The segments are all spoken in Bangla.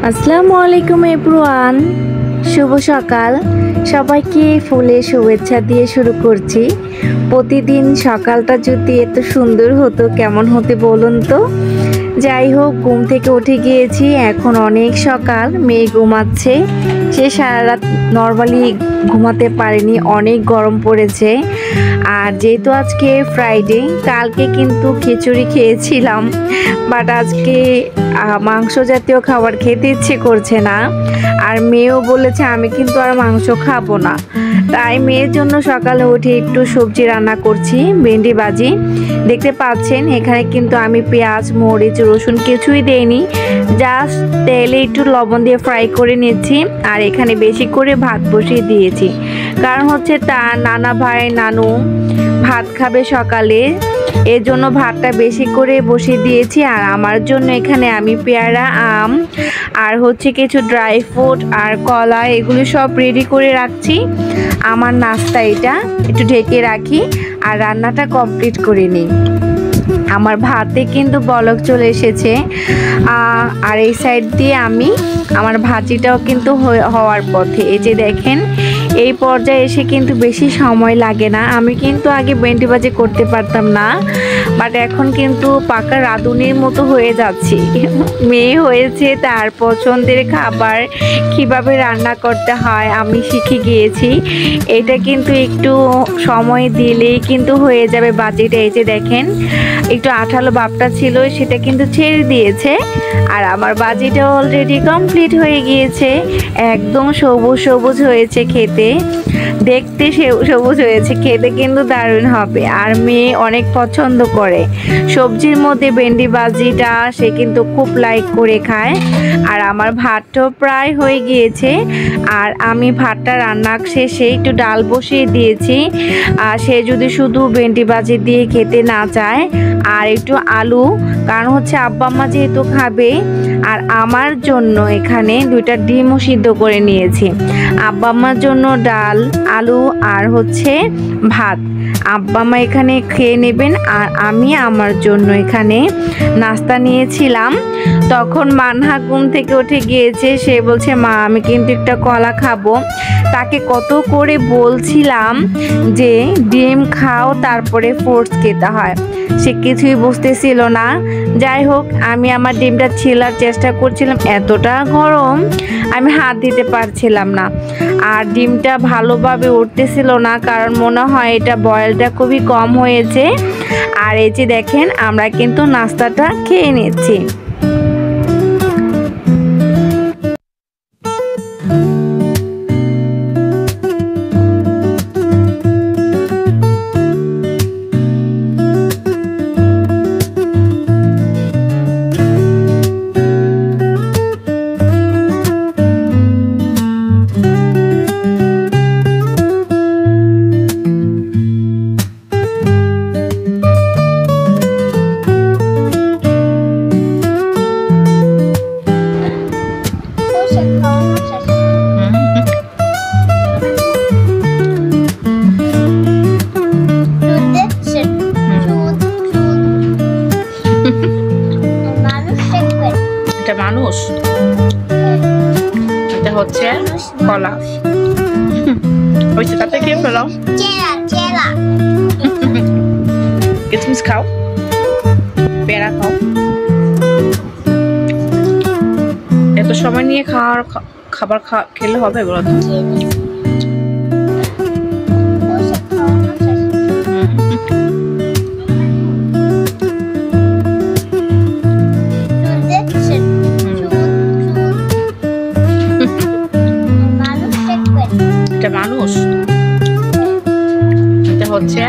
আসসালামু আলাইকুম এভরিওয়ান, শুভ সকাল। সবাইকে ফুলের শুভেচ্ছা দিয়ে শুরু করছি। প্রতিদিন সকালটা যদি এত সুন্দর হতো কেমন হতে বলুন তো। যাই হোক, ঘুম থেকে উঠে গিয়েছি, এখন অনেক সকাল, মেয়ে ঘুমাচ্ছে। সে সারা রাত নর্মালি ঘুমাতে পারেনি, অনেক গরম পড়েছে। আর যেহেতু আজকে ফ্রাইডে, কালকে কিন্তু খিচুড়ি খেয়েছিলাম, বাট আজকে মাংস জাতীয় খাবার খেতে ইচ্ছে করছে না। আর মেয়েও বলেছে আমি কিন্তু আর মাংস খাবো না। তাই মেয়ের জন্য সকালে উঠে একটু সবজি রান্না করছি, ভেন্ডি ভাজি। দেখতে পাচ্ছেন এখানে কিন্তু আমি পেঁয়াজ, মরিচ, রসুন কিছুই দেইনি, জাস্ট তেলে একটু লবণ দিয়ে ফ্রাই করে নিচ্ছি। আর এখানে বেশি করে ভাত বসিয়ে দিয়েছি, কারণ হচ্ছে তার নানা ভাই নানু ভাত খাবে সকালে, এর জন্য ভাতটা বেশি করে বসিয়ে দিয়েছি। আর আমার জন্য এখানে আমি পেয়ারা, আম আর হচ্ছে কিছু ড্রাই ফ্রুট আর কলা, এগুলো সব রেডি করে রাখছি। আমার নাস্তা এটা একটু ঢেকে রাখি আর রান্নাটা কমপ্লিট করে নিই। আমার ভাতে কিন্তু বলক চলে এসেছে। আর এই সাইড দিয়ে আমার ভাজিটাও কিন্তু হওয়ার পথে। এই যে দেখেন, এই পর্যায়ে এসে কিন্তু বেশি সময় লাগে না। আমি কিন্তু আগে ভেন্ডি ভাজি করতে পারতাম না, বাট এখন কিন্তু পাকা রাঁধুনির মতো হয়ে যাচ্ছি। মেয়ে হয়েছে, তার পছন্দের খাবার কিভাবে রান্না করতে হয় আমি শিখে গিয়েছি। এটা কিন্তু একটু সময় দিলেই কিন্তু হয়ে যাবে ভাজিটা। এই যে দেখেন, একটু আঠালো ভাবটা ছিল, সেটা কিন্তু ছেড়ে দিয়েছে। আর আমার ভাজিটা অলরেডি কমপ্লিট হয়ে গিয়েছে, একদম সবুজ সবুজ হয়েছে খেতে, দেখতে সবুজ হয়েছে, খেতে কিন্তু দারুণ হবে। আর মেয়ে অনেক পছন্দ করে সবজির মধ্যে ভেন্ডি ভাজিটা, সে কিন্তু খুব লাইক করে খায়। আর আমার ভাতটাও প্রায় হয়ে গিয়েছে। আর আমি ভাতটা রান্না শেষে একটু ডাল বসিয়ে দিয়েছি। আর সে যদি শুধু ভেন্ডি ভাজি দিয়ে খেতে না চায়, আর একটু আলু, কারণ হচ্ছে আব্বা আম্মা যেহেতু খাবে। আর আমার জন্য এখানে 2টা ডিমও সিদ্ধ করে নিয়েছি। আব্বা আম্মার জন্য ডাল, আলু আর হচ্ছে ভাত আব্বা আম্মা এখানে খেয়ে নেবেন। আর আমি আমার জন্য এখানে নাস্তা নিয়েছিলাম। তখন মানহা ঘুম থেকে উঠে গিয়েছে, সে বলছে মা আমি কিন্তু একটা কলা খাবো। তাকে কত করে বলছিলাম যে ডিম খাও, তারপরে ফ্রুটস খেতে হয়, সে কিছুই বুঝতেছিল না। যাই হোক, আমি আমার ডিমটা ছিলার চেষ্টা করছিলাম, এতটা গরম আমি হাত দিতে পারছিলাম না। আর ডিমটা ভালোভাবে উঠতেছিল না, কারণ মনে হয় এটা বয়েলটা খুবই কম হয়েছে। আর এই যে দেখেন, আমরা কিন্তু নাস্তাটা খেয়ে নিচ্ছি। এটা মানুষ, এটা হচ্ছে কলা। হয়েছে, তাতে খেয়ে ফেলো, কিসমিস খাও, পেয়ারা খাও। এত সময় নিয়ে খাবার খেলে হবে বলো তো? এটা মানুষ, এটা হচ্ছে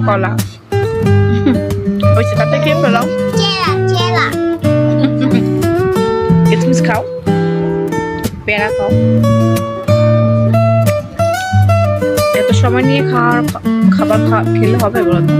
কলা। হয়েছে, তাতে খেয়ে ফেলো, কিসমিস খাও, পেয়ারা খাও। এত সময় নিয়ে খাবার খেলে হবে বলো তো?